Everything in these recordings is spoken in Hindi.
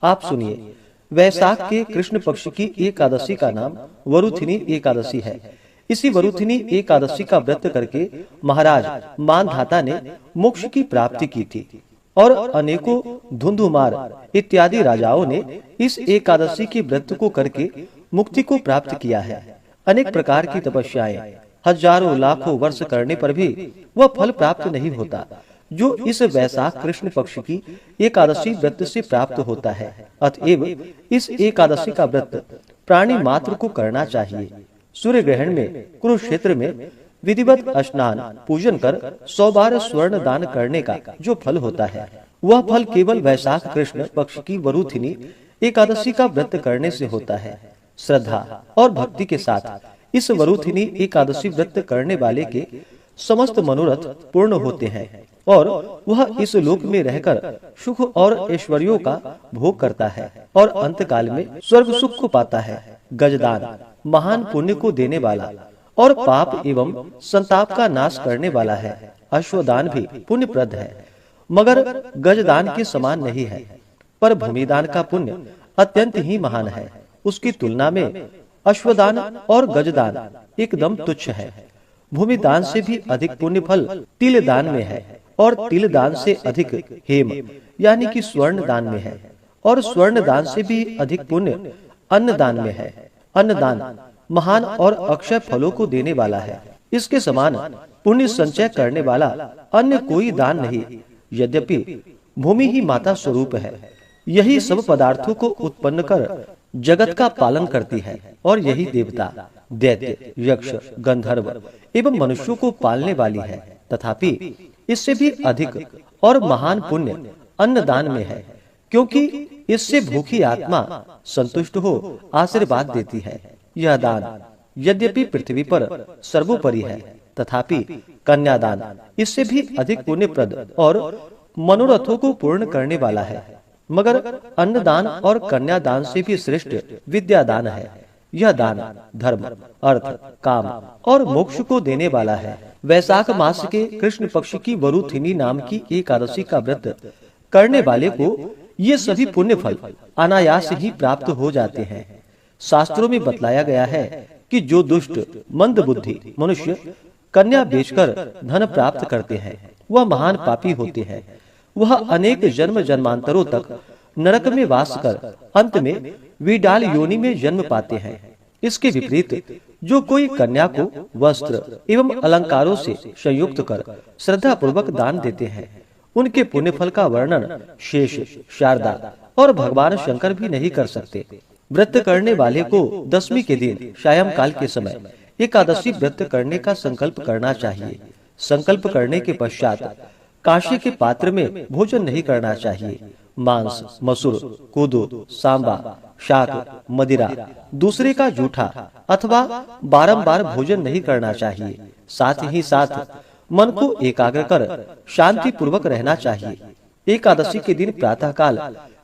आप सुनिए। वैशाख के कृष्ण पक्ष की एकादशी का नाम वरुथिनी एकादशी है। इसी वरुथिनी एकादशी का व्रत करके महाराज मानधाता ने मोक्ष की प्राप्ति की थी और अनेकों धुंधुमार इत्यादि राजाओं ने इस एकादशी के व्रत को करके मुक्ति को प्राप्त किया है। अनेक प्रकार की तपस्याएं हजारों लाखों वर्ष करने पर भी वह फल प्राप्त नहीं होता जो इस वैशाख कृष्ण पक्ष की एकादशी व्रत से प्राप्त होता है। अतएव इस एकादशी का व्रत प्राणी मात्र को करना चाहिए। सूर्य ग्रहण में कुरुक्षेत्र में विधिवत स्नान पूजन कर 100 बार स्वर्ण दान करने का जो फल होता है वह फल केवल वैशाख कृष्ण पक्ष की वरुथिनी एकादशी का व्रत करने से होता है। श्रद्धा और भक्ति के साथ इस वरुथिनी एकादशी व्रत करने वाले के समस्त मनोरथ पूर्ण होते हैं और वह इस लोक में रहकर सुख और ऐश्वर्यों का भोग करता है और अंतकाल में स्वर्ग सुख को पाता है। गजदान महान पुण्य को देने वाला और पाप एवं संताप का नाश करने वाला है। अश्वदान भी पुण्यप्रद है मगर गजदान के समान नहीं है, पर भूमिदान का पुण्य अत्यंत ही महान है। उसकी तुलना में अश्वदान और गजदान एकदम तुच्छ है। भूमिदान से भी अधिक पुण्य फल तिल दान में है और तिल दान से अधिक हेम यानी कि स्वर्ण दान में है और स्वर्ण दान से भी अधिक पुण्य अन्न दान में है। अन्नदान महान और अक्षय फलों को देने वाला है। इसके समान पुण्य संचय करने वाला अन्य कोई दान नहीं। यद्यपि भूमि ही माता स्वरूप है, यही सब पदार्थों को उत्पन्न कर जगत का पालन करती है और यही देवता दैत्य यक्ष गंधर्व एवं मनुष्यों को पालने वाली है। तथापि इससे भी अधिक और महान पुण्य अन्नदान में है, क्योंकि इससे भूखी आत्मा संतुष्ट हो आशीर्वाद देती है। यह दान यद्यपि पृथ्वी पर सर्वोपरि है, तथापि कन्यादान इससे भी अधिक पुण्यप्रद और मनोरथों को पूर्ण करने वाला है। मगर अन्नदान और कन्यादान से भी श्रेष्ठ विद्यादान है। यह दान धर्म अर्थ काम और मोक्ष को देने वाला है। वैशाख मास के कृष्ण पक्ष की वरुथिनी नाम की एकादशी का व्रत करने वाले को ये सभी पुण्य फल अनायास ही प्राप्त हो जाते हैं। शास्त्रों में बतलाया गया है कि जो दुष्ट मंद बुद्धि मनुष्य कन्या बेचकर धन प्राप्त करते हैं वह महान पापी होते हैं। वह अनेक जन्म जन्मांतरों तक नरक में वास कर अंत में विडाल योनि में जन्म पाते हैं। इसके विपरीत जो कोई कन्या को वस्त्र एवं अलंकारों से संयुक्त कर श्रद्धा पूर्वक दान देते हैं उनके पुण्य फल का वर्णन शेष शारदा और भगवान शंकर भी नहीं कर सकते। व्रत करने वाले को दशमी के दिन सायं काल के समय एकादशी व्रत करने का संकल्प करना चाहिए। संकल्प करने के पश्चात काशी के पात्र में भोजन नहीं करना चाहिए। मांस मसूर कोदो सांबा शाक मदिरा दूसरे का जूठा अथवा बारंबार भोजन नहीं करना चाहिए। साथ ही साथ मन को एकाग्र कर शांति पूर्वक रहना चाहिए। एकादशी के दिन प्रातः काल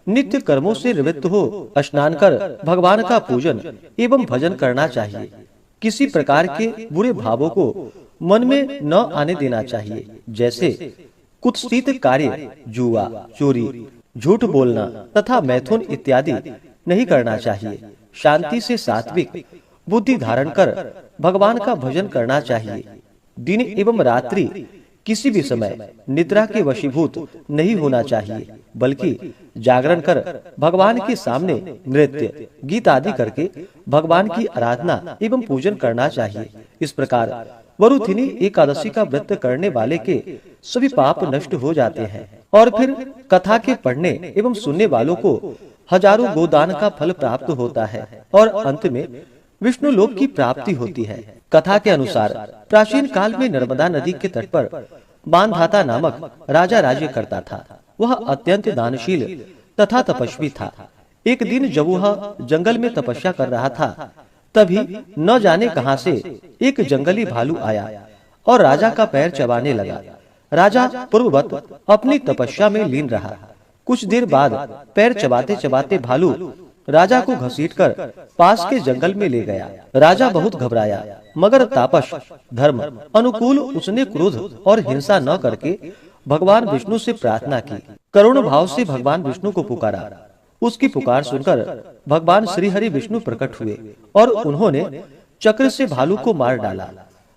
नित्य कर्मों से निवृत्त हो स्नान कर भगवान का पूजन एवं भजन करना चाहिए। किसी प्रकार के बुरे भावों को मन में न आने देना चाहिए, जैसे कुत्सित कार्य जुआ चोरी झूठ बोलना तथा मैथुन इत्यादि नहीं करना चाहिए। शांति से सात्विक बुद्धि धारण कर भगवान का भजन करना चाहिए। दिन एवं रात्रि किसी भी समय निद्रा के वशीभूत नहीं होना चाहिए, बल्कि जागरण कर भगवान के सामने नृत्य गीत आदि करके भगवान की आराधना एवं पूजन करना चाहिए। इस प्रकार वरुथिनी एकादशी का व्रत करने वाले के सभी पाप नष्ट हो जाते हैं और फिर कथा के पढ़ने एवं सुनने वालों को हजारों गोदान का फल प्राप्त होता है और अंत में विष्णु लोक की प्राप्ति होती है। कथा के अनुसार प्राचीन काल में नर्मदा नदी के तट पर मानधाता नामक राजा राज्य करता था। वह अत्यंत दानशील तथा तपस्वी था। एक दिन जब वह जंगल में तपस्या कर रहा था, तभी न जाने कहां से एक जंगली भालू आया और राजा का पैर चबाने लगा। राजा पूर्ववत अपनी तपस्या में लीन रहा। कुछ देर बाद पैर चबाते चबाते भालू राजा को घसीटकर पास के जंगल में ले गया। राजा बहुत घबराया, मगर तापस धर्म अनुकूल उसने क्रोध और हिंसा न करके भगवान विष्णु से प्रार्थना की। करुण भाव से भगवान विष्णु को पुकारा। उसकी पुकार सुनकर भगवान श्री हरि विष्णु प्रकट हुए और उन्होंने चक्र से भालू को मार डाला।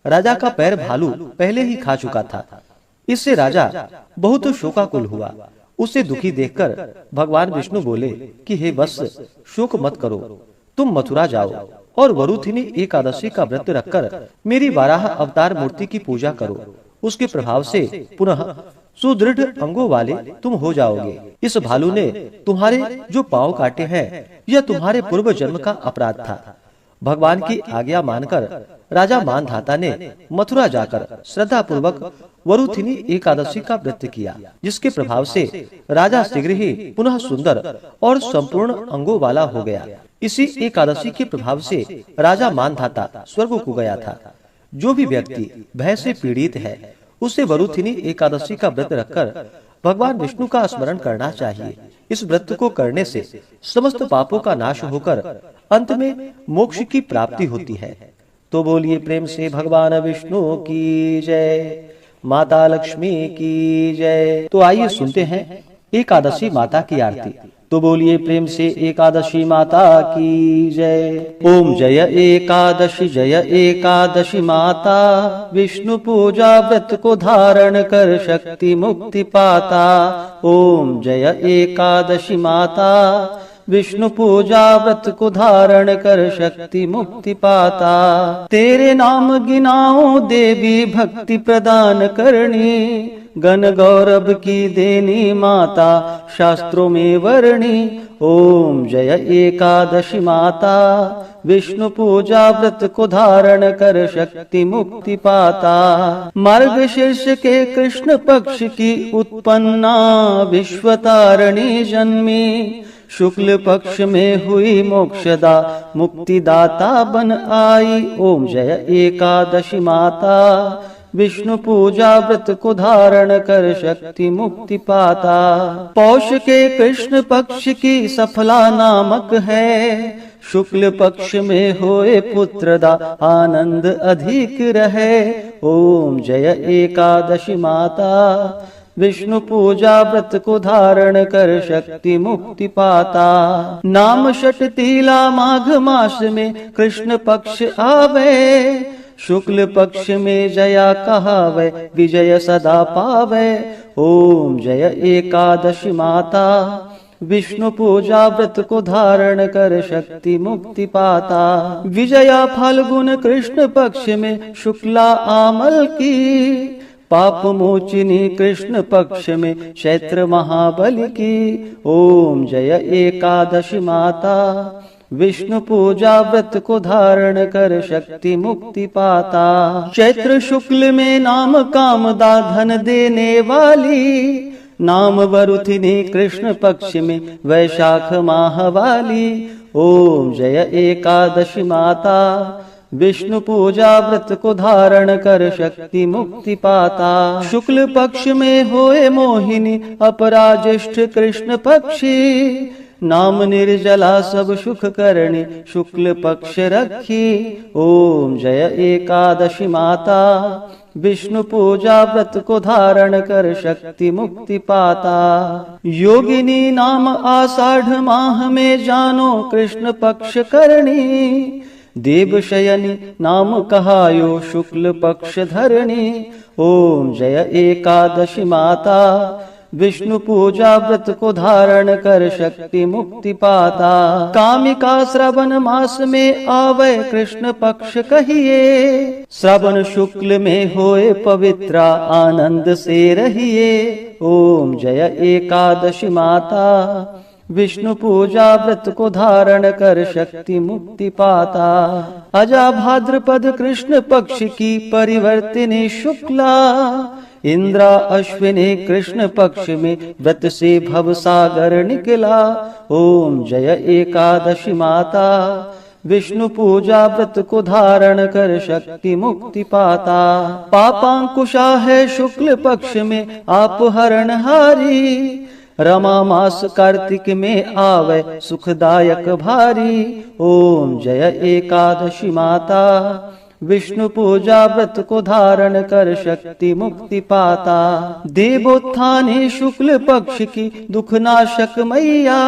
राजा का पैर भालू पहले ही खा चुका था। इससे राजा बहुत शोकाकुल हुआ। उसे दुखी देखकर भगवान विष्णु बोले कि हे वत्स, शोक मत करो, तुम मथुरा जाओ और वरुथिनी एकादशी का व्रत रखकर मेरी वाराह अवतार मूर्ति की पूजा करो। उसके प्रभाव से पुनः सुदृढ़ अंगों वाले तुम हो जाओगे। इस भालू ने तुम्हारे जो पांव काटे हैं, यह तुम्हारे पूर्व जन्म का अपराध था। भगवान की आज्ञा मानकर राजा मानधाता ने मथुरा जाकर श्रद्धा पूर्वक वरुथिनी एकादशी का व्रत किया, जिसके प्रभाव से राजा शीघ्र ही पुनः सुंदर और संपूर्ण अंगों वाला हो गया। इसी एकादशी के प्रभाव से राजा मानधाता स्वर्ग को गया था। जो भी व्यक्ति भय से पीड़ित है, उसे वरुथिनी एकादशी का व्रत रखकर भगवान विष्णु का स्मरण करना चाहिए। इस व्रत को करने से समस्त पापों का नाश होकर अंत में मोक्ष की प्राप्ति होती है। तो बोलिए प्रेम से भगवान विष्णु की जय, माता लक्ष्मी की जय। तो आइए सुनते हैं एकादशी माता की आरती। तो बोलिए प्रेम से एकादशी माता की जय। ओम जय एकादशी माता, विष्णु पूजा व्रत को धारण कर शक्ति मुक्ति पाता। ओम जय एकादशी माता, विष्णु पूजा व्रत को धारण कर शक्ति मुक्ति पाता। तेरे नाम गिनाओ देवी भक्ति प्रदान करनी, गण गौरव की देनी माता शास्त्रों में वर्णी। ओम जय एकादशी माता, विष्णु पूजा व्रत को धारण कर शक्ति मुक्ति पाता। मार्गशीर्ष के कृष्ण पक्ष की उत्पन्ना विश्वतारिणी जन्मी, शुक्ल पक्ष में हुई मोक्षदा मुक्तिदाता बन आई। ओम जय एकादशी माता, विष्णु पूजा व्रत को धारण कर शक्ति मुक्ति पाता। पौष के कृष्ण पक्ष की सफला नामक है, शुक्ल पक्ष में होए पुत्रदा आनंद अधिक रहे। ओम जय एकादशी माता, विष्णु पूजा व्रत को धारण कर शक्ति मुक्ति पाता। नाम षटतीला माघ मास में कृष्ण पक्ष आवे, शुक्ल पक्ष में जया कहावे विजय सदा पावे। ओम जय एकादशी माता, विष्णु पूजा व्रत को धारण कर शक्ति मुक्ति पाता। विजया फाल्गुन कृष्ण पक्ष में शुक्ला आमल की, पाप मोचिनी कृष्ण पक्ष में चैत्र महाबली की। ओम जय एकादशी माता, विष्णु पूजा व्रत को धारण कर शक्ति मुक्ति पाता। चैत्र शुक्ल में नाम कामदा धन देने वाली, नाम वरुथिनी कृष्ण पक्ष में वैशाख माह वाली। ओम जय एकादशी माता, विष्णु पूजा व्रत को धारण कर शक्ति मुक्ति पाता। शुक्ल पक्ष में होए मोहिनी अपराज्येष्ठ कृष्ण पक्षी, नाम निर्जला सब सुख करणी शुक्ल पक्ष रखी। ओम जय एकादशी माता, विष्णु पूजा व्रत को धारण कर शक्ति मुक्ति पाता। योगिनी नाम आषाढ़ माह में जानो कृष्ण पक्ष करणी, देवशयनी नाम कहायो शुक्ल पक्ष धरणी। ओम जय एकादशी माता, विष्णु पूजा व्रत को धारण कर शक्ति मुक्ति पाता। कामिका श्रवण मास में आवे कृष्ण पक्ष कहिए, श्रवण शुक्ल में होए पवित्रा आनंद से रहिए। ओम जय एकादशी माता, विष्णु पूजा व्रत को धारण कर शक्ति मुक्ति पाता। अजा भाद्रपद कृष्ण पक्ष की परिवर्तिनी शुक्ला, इंद्रा अश्विनी कृष्ण पक्ष में व्रत से भव सागर निकला। ओम जय एकादशी माता, विष्णु पूजा व्रत को धारण कर शक्ति मुक्ति पाता। पापांकुशा है शुक्ल पक्ष में आप हरणहारी, रमा मास कार्तिक में आवे सुखदायक भारी। ओम जय एकादशी माता, विष्णु पूजा व्रत को धारण कर शक्ति मुक्ति पाता। देवोत्थानी शुक्ल पक्ष की दुख नाशक मैया,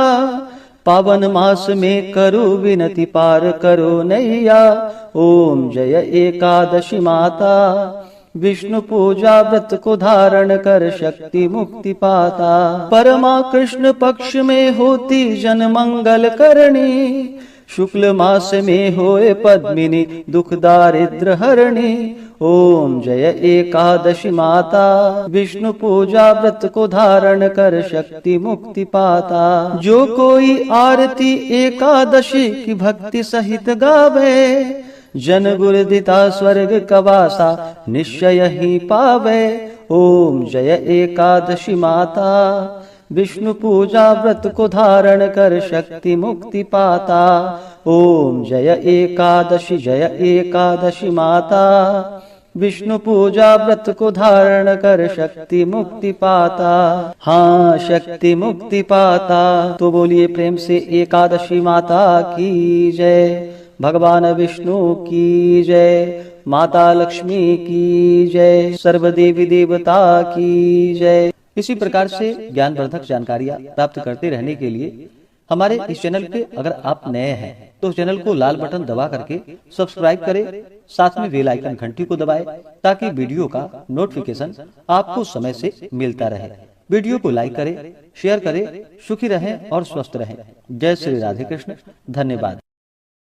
पावन मास में करो विनति पार करो नैया। ओम जय एकादशी माता, विष्णु पूजा व्रत को धारण कर शक्ति मुक्ति पाता। परमा कृष्ण पक्ष में होती जन मंगल करणी, शुक्ल मास में होए पद्मिनी दुख दारिद्र हरणी। ओम जय एकादशी माता, विष्णु पूजा व्रत को धारण कर शक्ति मुक्ति पाता। जो कोई आरती एकादशी की भक्ति सहित गावे, जन गुरुदिता स्वर्ग कवासा निश्चय ही पावे। ओम जय एकादशी माता, विष्णु पूजा व्रत को धारण कर शक्ति मुक्ति पाता। ओम जय एकादशी माता, विष्णु पूजा व्रत को धारण कर शक्ति मुक्ति पाता। हाँ, शक्ति मुक्ति पाता। तो बोलिए प्रेम से एकादशी माता की जय, भगवान विष्णु की जय, माता लक्ष्मी की जय, सर्व देवी देवता की जय। इसी प्रकार से ज्ञानवर्धक जानकारियां प्राप्त करते रहने के लिए हमारे इस चैनल पे अगर आप नए हैं तो चैनल को लाल बटन दबा करके सब्सक्राइब करें, साथ में बेल आइकन घंटी को दबाएं ताकि वीडियो का नोटिफिकेशन आपको समय से मिलता रहे। वीडियो को लाइक करें, शेयर करें। सुखी रहें और स्वस्थ रहें। जय श्री राधे कृष्ण। धन्यवाद।